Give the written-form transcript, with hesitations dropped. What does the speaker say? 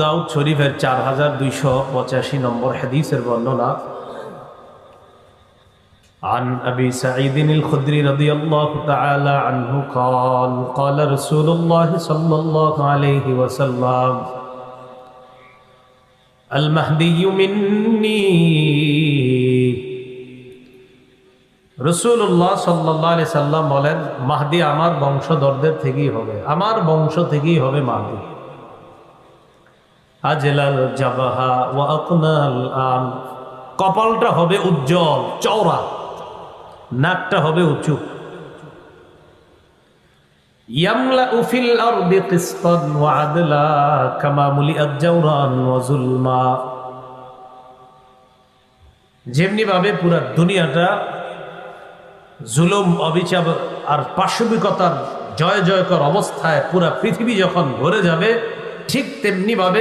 দাউদ শরীফের 4285 নম্বর হাদিসের বর্ণনা عن أبي سعيد الخدري رضي الله تعالى عنه قال قال رسول الله صلى الله عليه وسلم المهدي مني রাসূলুল্লাহ সাল্লাল্লাহু আলাইহি সাল্লাম বলেন, মাহদি আমার বংশধরদের থেকেই হবে, আমার বংশ থেকেই হবে মাহদি। আজলাল জাবাহা ওয়া আকনাল আন, কপালটা হবে উজ্জ্বল চওড়া, নাকটা হবে উঁচু। ইয়ামলাউ ফিল আরদি কিসতান ওয়া আদলা কামা মুলিআত জাওরান ওয়া যুলমা, যেমনি ভাবে পুরা দুনিয়াটা জুলুম, অবিচার আর পাশবিকতার জয় জয়কর অবস্থায় পুরা পৃথিবী যখন ভরে যাবে, ঠিক তেমনি ভাবে